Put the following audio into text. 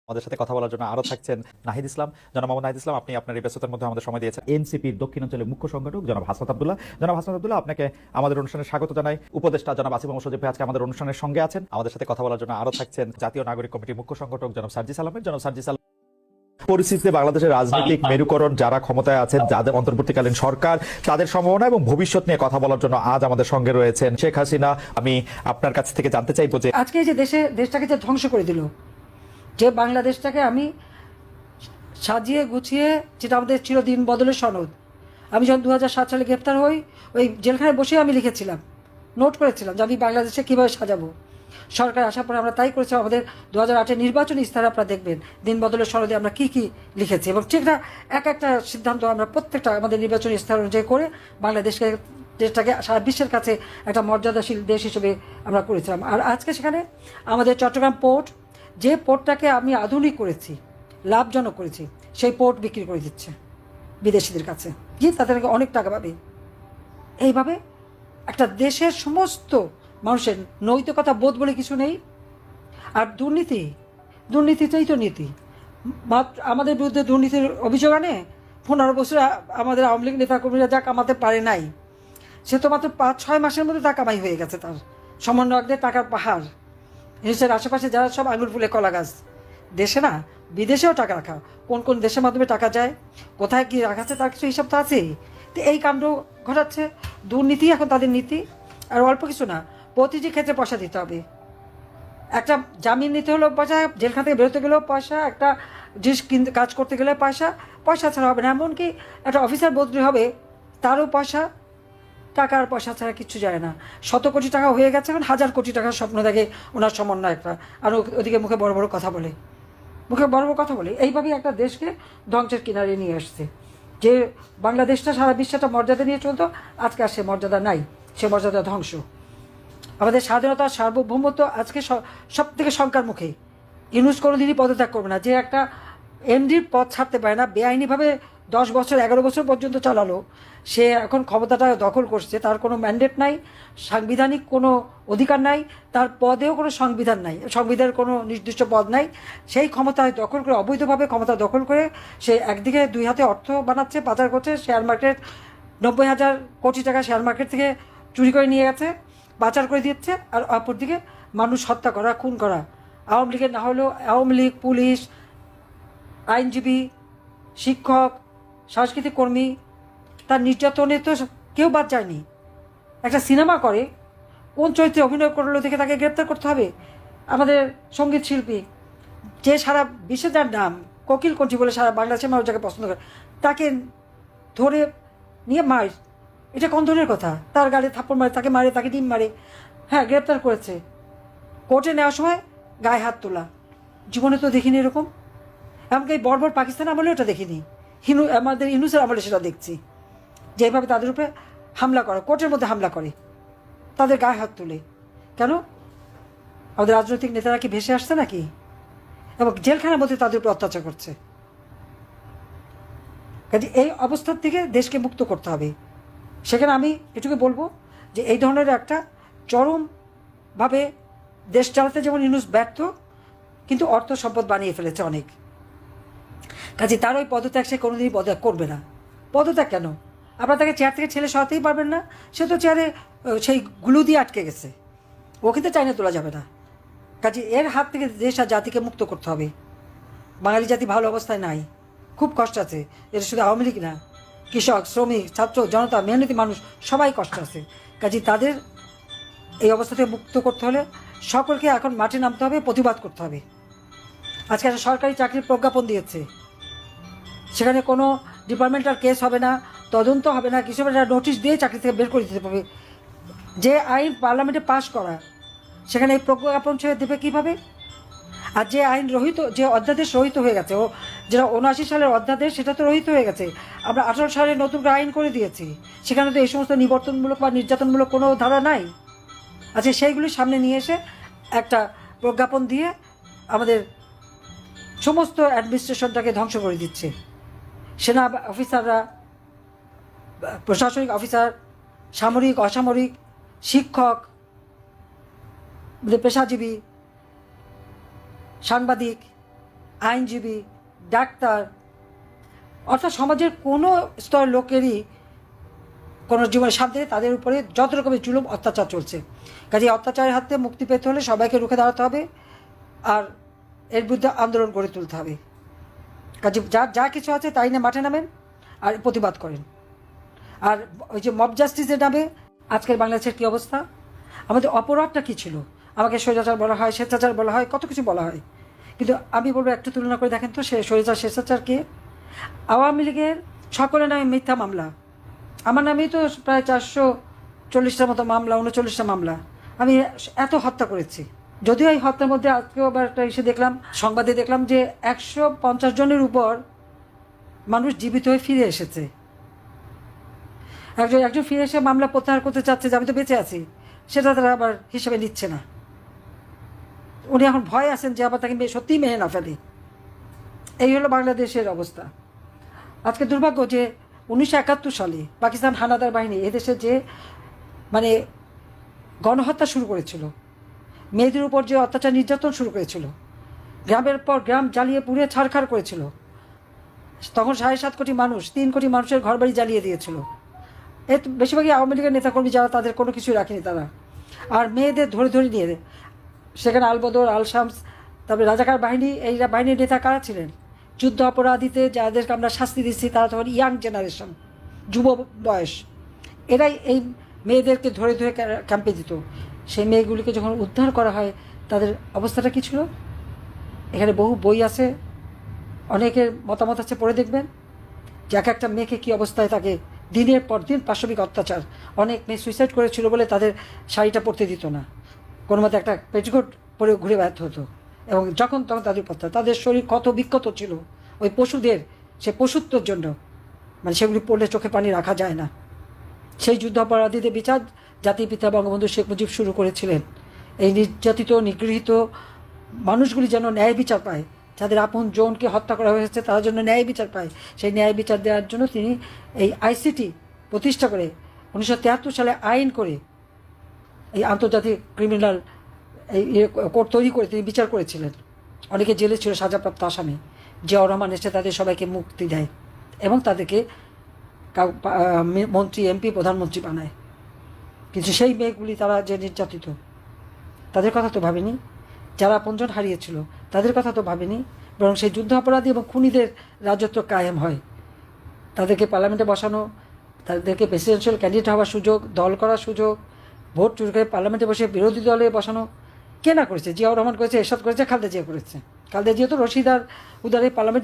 আমাদের সাথে কথা বলার জন্য আরো থাকছেন নাহিদ ইসলাম। জনাব মোহাম্মদ নাহিদ ইসলাম, আপনি আপনার এই ব্যস্ততার মধ্যে আমাদের সময় দিয়েছেন। এনসিপির দক্ষিণাঞ্চলের মুখ্য সংগঠক জনাব হাসনাত আব্দুল্লাহ। জনাব হাসনাত আব্দুল্লাহ, আপনাকে আমাদের অনুষ্ঠানে স্বাগত জানাই। উপদেষ্টা জনাব আসিফ মোহাম্মদ সজীব ভাই আজকে আমাদের অনুষ্ঠানের সঙ্গে আছেন। আমাদের সাথে কথা বলার জন্য আরো থাকছেন জাতীয় নাগরিক কমিটির মুখ্য সংগঠক জনাব সার্জিস আলমের। জনাব সার্জিস আলম, পরিস্থিতিতে বাংলাদেশের রাজনৈতিক মেরুকরণ যারা ক্ষমতায় আছেন, যাদের অন্তর্বর্তীকালীন সরকার, তাদের সম্ভাবনা এবং ভবিষ্যৎ নিয়ে কথা বলার জন্য আজ আমাদের সঙ্গে রয়েছেন শেখ হাসিনা। আমি আপনার কাছ থেকে জানতে চাইবো যে আজকে যে দেশটাকে যে ধ্বংস করে দিল, যে বাংলাদেশটাকে আমি সাজিয়ে গুছিয়ে, যেটা আমাদের ছিল দিন বদলের সনদ। আমি যখন 2007 সালে গ্রেপ্তার হই, ওই জেলখানায় বসে আমি লিখেছিলাম, নোট করেছিলাম যে আমি বাংলাদেশে কীভাবে সাজাবো। সরকার আসার পরে আমরা তাই করেছিলাম। আমাদের 2008-এর নির্বাচনী ইস্তাহারে আপনারা দেখবেন দিন বদলের সনদে আমরা কী কী লিখেছি, এবং ঠিকটা এক একটা সিদ্ধান্ত আমরা প্রত্যেকটা আমাদের নির্বাচনী ইস্তাহার অনুযায়ী করে দেশটাকে সারা বিশ্বের কাছে একটা মর্যাদাশীল দেশ হিসেবে আমরা করেছিলাম। আর আজকে সেখানে আমাদের চট্টগ্রাম পোর্ট, যে পোর্টটাকে আমি আধুনিক করেছি, লাভজনক করেছি, সেই পোর্ট বিক্রি করে দিচ্ছে বিদেশিদের কাছে, যে তাদের অনেক টাকা পাবে। এইভাবে একটা দেশের সমস্ত মানুষের নৈতিকতা বোধ বলে কিছু নেই। আর দুর্নীতিতেই তো নীতি। মাত্র আমাদের বিরুদ্ধে দুর্নীতির অভিযোগ আনে 15 বছর আমাদের আওয়ামী লীগ নেতাকর্মীরা যা কামাতে পারে নাই, সে তো মাত্র 5-6 মাসের মধ্যে তা কামাই হয়ে গেছে। তার সমন্বয়কদের টাকার পাহাড়। দেশের আশেপাশে যারা সব আঙুর ফুলে কলা গাছ, দেশে না বিদেশেও টাকা রাখা, কোন কোন দেশের মাধ্যমে টাকা যায়, কোথায় কী রাখাচ্ছে তার কিছু হিসাব তো আছেই। তো এই কাণ্ড ঘটাচ্ছে। দুর্নীতি এখন তাদের নীতি। আর অল্প কিছু না, প্রতিটি ক্ষেত্রে পয়সা দিতে হবে। একটা জামিন নিতে হলেও পয়সা, জেলখানা থেকে বেরোতে গেলেও পয়সা, একটা জিনিস কিনতে কাজ করতে গেলে পয়সা ছাড়া হবে না। এমনকি একটা অফিসার বদলি হবে, তারও পয়সা। টাকার পয়সা ছাড়া কিচ্ছু যায় না। 100 কোটি টাকা হয়ে গেছে, এখন 1000 কোটি টাকার স্বপ্ন দেখে ওনার সমন্বয়করা। আর ওদিকে মুখে বড় বড় কথা বলে এইভাবেই একটা দেশকে ধ্বংসের কিনারে নিয়ে আসছে। যে বাংলাদেশটা সারা বিশ্বটা মর্যাদা নিয়ে চলতো, আজকে আর সে মর্যাদা নাই, সে মর্যাদা ধ্বংস। আমাদের স্বাধীনতা সার্বভৌমত্ব আজকে সব থেকে শঙ্কার মুখে। ইউনূস কোনোদিনই পদত্যাগ করবে না। যে একটা এমডির পদ ছাড়তে পারে না, বেআইনিভাবে 10 বছর 11 বছর পর্যন্ত চালালো, সে এখন ক্ষমতাটা দখল করছে। তার কোনো ম্যান্ডেট নাই, সাংবিধানিক কোনো অধিকার নাই, তার পদেও কোনো সংবিধান নাই, সংবিধানের কোনো নির্দিষ্ট পদ নাই। সেই ক্ষমতায় দখল করে, অবৈধভাবে ক্ষমতা দখল করে সে একদিকে 2 হাতে অর্থ বানাচ্ছে, পাচার করছে। শেয়ার মার্কেট 90,000 কোটি টাকা শেয়ার মার্কেট থেকে চুরি করে নিয়ে গেছে, পাচার করে দিচ্ছে। আর অপরদিকে মানুষ হত্যা করা, খুন করা। আওয়ামী লীগের না হলেও আওয়ামী লীগ, পুলিশ, আইনজীবী, শিক্ষক, সাংস্কৃতিক কর্মী, তার নির্যাতনে তো কেউ বাদ যায়নি। একটা সিনেমা করে, কোন চরিত্রে অভিনয় করলো দেখে তাকে গ্রেপ্তার করতে হবে। আমাদের সঙ্গীত শিল্পী, যে সারা বিশ্বে যার নাম কোকিল কণ্ঠী বলে সারা বাংলাদেশের মানুষ যাকে পছন্দ করে, তাকে ধরে নিয়ে মার, এটা কোন ধরনের কথা? তার গালে থাপ্পড় মারে, তাকে মারে, তাকে ডিম মারে। হ্যাঁ, গ্রেপ্তার করেছে, কোর্টে নেওয়ার সময় গায়ে হাত তোলা। জীবনে তো দেখিনি এরকম। এমনকি এই বর্বর পাকিস্তান আমলেও ওটা দেখিনি, আমাদের ইউনূসের আমলে সেটা দেখছি। যেভাবে তাদের উপরে হামলা করে, কোর্টের মধ্যে হামলা করে, তাদের গায়ে হাত তুলে। কেন? আমাদের রাজনৈতিক নেতারা কি ভেসে আসছে নাকি? এবং জেলখানার মধ্যে তাদের উপর অত্যাচার করছে। কাজে এই অবস্থার থেকে দেশকে মুক্ত করতে হবে। সেখানে আমি এটুকু বলবো যে এই ধরনের একটা চরমভাবে দেশ চালাতে যেমন ইউনূস ব্যর্থ, কিন্তু অর্থ সম্পদ বানিয়ে ফেলেছে অনেক। কাজে তার ওই পদত্যাগ সে কোনোদিনই পদত্যাগ করবে না। পদত্যাগ কেন? আপনারা তাকে চেয়ার থেকে ছেলে সরাতেই পারবেন না। সে তো চেয়ারে সেই গুলু দিয়ে আটকে গেছে, ও কিন্তু চাইনা তোলা যাবে না। কাজে এর হাত থেকে দেশ আর জাতিকে মুক্ত করতে হবে। বাঙালি জাতি ভালো অবস্থায় নাই, খুব কষ্ট আছে। এটা শুধু আওয়ামী লীগ না, কৃষক, শ্রমিক, ছাত্র, জনতা, মেহনতি মানুষ সবাই কষ্ট আছে। কাজে তাদের এই অবস্থা থেকে মুক্ত করতে হলে সকলকে এখন মাঠে নামতে হবে, প্রতিবাদ করতে হবে। আজকে একটা সরকারি চাকরির প্রজ্ঞাপন দিয়েছে, সেখানে কোনো ডিপার্টমেন্টাল কেস হবে না, তদন্ত হবে না, কিছু একটা নোটিশ দিয়ে চাকরি থেকে বের করে দিতে পারবে। যে আইন পার্লামেন্টে পাশ করা, সেখানে এই প্রজ্ঞাপন ছেড়ে দেবে কীভাবে? আর যে আইন রহিত, যে অধ্যাদেশ রহিত হয়ে গেছে, ও যেটা 79 সালের অধ্যাদেশ, সেটা তো রহিত হয়ে গেছে। আমরা 18 সালে নতুন করে আইন করে দিয়েছি, সেখানে তো এই সমস্ত নিবর্তনমূলক বা নির্যাতনমূলক কোনো ধারা নাই। আচ্ছা, সেইগুলি সামনে নিয়ে এসে একটা প্রজ্ঞাপন দিয়ে আমাদের সমস্ত অ্যাডমিনিস্ট্রেশনটাকে ধ্বংস করে দিচ্ছে। সেনা অফিসাররা, প্রশাসনিক অফিসার, সামরিক, অসামরিক, শিক্ষক, পেশাজীবী, সাংবাদিক, আইনজীবী, ডাক্তার, অর্থাৎ সমাজের কোনো স্তর লোকেরই কোনো জীবনে শান্তি নেই, তাদের উপরে যত রকমের জুলুম অত্যাচার চলছে। কাজে অত্যাচারের হাতে মুক্তি পেতে হলে সবাইকে রুখে দাঁড়াতে হবে আর এর বিরুদ্ধে আন্দোলন গড়ে তুলতে হবে। কাজে যা কিছু আছে তাই নিয়ে মাঠে নামেন আর প্রতিবাদ করেন। আর ওই যে মব জাস্টিসের নামে আজকের বাংলাদেশের কী অবস্থা, আমাদের অপরাধটা কী ছিল, আমাকে স্বৈরাচার বলা হয়, স্বেচ্ছাচার বলা হয়, কত কিছু বলা হয়, কিন্তু আমি বলবো একটু তুলনা করে দেখেন তো, সে স্বৈরাচার স্বেচ্ছাচার কে? আওয়ামী লীগের সকলের নামে মিথ্যা মামলা, আমার নামেই তো প্রায় 440টার মতো মামলা, 39টা মামলা, আমি এত হত্যা করেছি। যদিও এই হত্যার মধ্যে আজকেও আবার একটা এসে দেখলাম, সংবাদে দেখলাম যে 150 জনের উপর মানুষ জীবিত হয়ে ফিরে এসেছে। একজন ফিরে এসে মামলা প্রত্যাহার করতে চাচ্ছে যে আমি তো বেঁচে আছি, সেটা তারা আবার হিসেবে নিচ্ছে না। উনি এখন ভয় আছেন যে আবার তাকে সত্যিই মেনে না ফেলে। এই হলো বাংলাদেশের অবস্থা। আজকে দুর্ভাগ্য যে 1971 সালে পাকিস্তান হানাদার বাহিনী এদেশে যে মানে গণহত্যা শুরু করেছিল, মেয়েদের উপর যে অত্যাচার নির্যাতন শুরু করেছিল, গ্রামের পর গ্রাম জ্বালিয়ে পুড়িয়ে ছাড়খাড় করেছিল, তখন 7.5 কোটি মানুষ, 3 কোটি মানুষের ঘরবাড়ি জ্বালিয়ে দিয়েছিল। এর বেশিরভাগই আওয়ামী লীগের নেতাকর্মী, যারা তাদের কোনো কিছুই রাখেনি তারা। আর মেয়েদের ধরে ধরে নিয়ে সেখানে আলবদর, আল শামস, তারপরে রাজাকার বাহিনী, এই বাহিনীর নেতা কারা ছিলেন? যুদ্ধ অপরাধীতে যাদেরকে আমরা শাস্তি দিচ্ছি তারা তখন ইয়াং জেনারেশন, যুব বয়স, এরাই এই মেয়েদেরকে ধরে ধরে ক্যাম্পে দিত। সেই মেয়েগুলিকে যখন উদ্ধার করা হয় তাদের অবস্থাটা কী ছিল? এখানে বহু বই আছে, অনেকের মতামত আছে, পড়ে দেখবেন যে এক একটা মেয়েকে কী অবস্থায় তাকে দিনের পর দিন পাশবিক অত্যাচার। অনেক মেয়ে সুইসাইড করেছিল বলে তাদের শাড়িটা পরতে দিত না, কোনো মতে একটা পেটিকোট পরে ঘুরে বেড়াতে হতো, এবং যখন তখন তাদের পড়তে, তাদের শরীর কত বিক্ষত ছিল ওই পশুদের, সে পশুত্বর জন্য, মানে সেগুলি পড়লে চোখে পানি রাখা যায় না। সেই যুদ্ধাপরাধীদের বিচার জাতির পিতা বঙ্গবন্ধু শেখ মুজিব শুরু করেছিলেন। এই নির্যাতিত নিগৃহীত মানুষগুলি যেন ন্যায় বিচার পায়, যাদের আপন জনকে হত্যা করা হয়েছে তারা যেন ন্যায় বিচার পায়, সেই ন্যায় বিচার দেওয়ার জন্য তিনি এই আইসিটি প্রতিষ্ঠা করে 1973 সালে আইন করে এই আন্তর্জাতিক ক্রিমিনাল এই কোর্ট তৈরি করে তিনি বিচার করেছিলেন। অনেকে জেলে ছিল সাজাপ্রাপ্ত আসামি, জিয়াউর রহমান এসে তাদের সবাইকে মুক্তি দেয় এবং তাদেরকে মন্ত্রী, এমপি, প্রধানমন্ত্রী বানায়। কিন্তু সেই মেয়েগুলি তারা যে নির্যাতিত, তাদের কথা তো ভাবেনি। যারা আপনজন হারিয়েছিল তাদের কথা তো ভাবেনি, বরং সেই যুদ্ধ অপরাধী এবং খুনিদের রাজত্ব কায়েম হয়। তাদেরকে পার্লামেন্টে বসানো, তাদেরকে প্রেসিডেন্সিয়াল ক্যান্ডিডেট হওয়ার সুযোগ, দল করার সুযোগ, ভোট চুরি করে পার্লামেন্টে বসে বিরোধী দলে বসানো কে না করেছে? জিয়াউর রহমান করেছে, এরশাদ করেছে, খালেদা জিয়া করেছে। খালেদা জিয়া তো রশিদ আর উদারে পার্লামেন্টে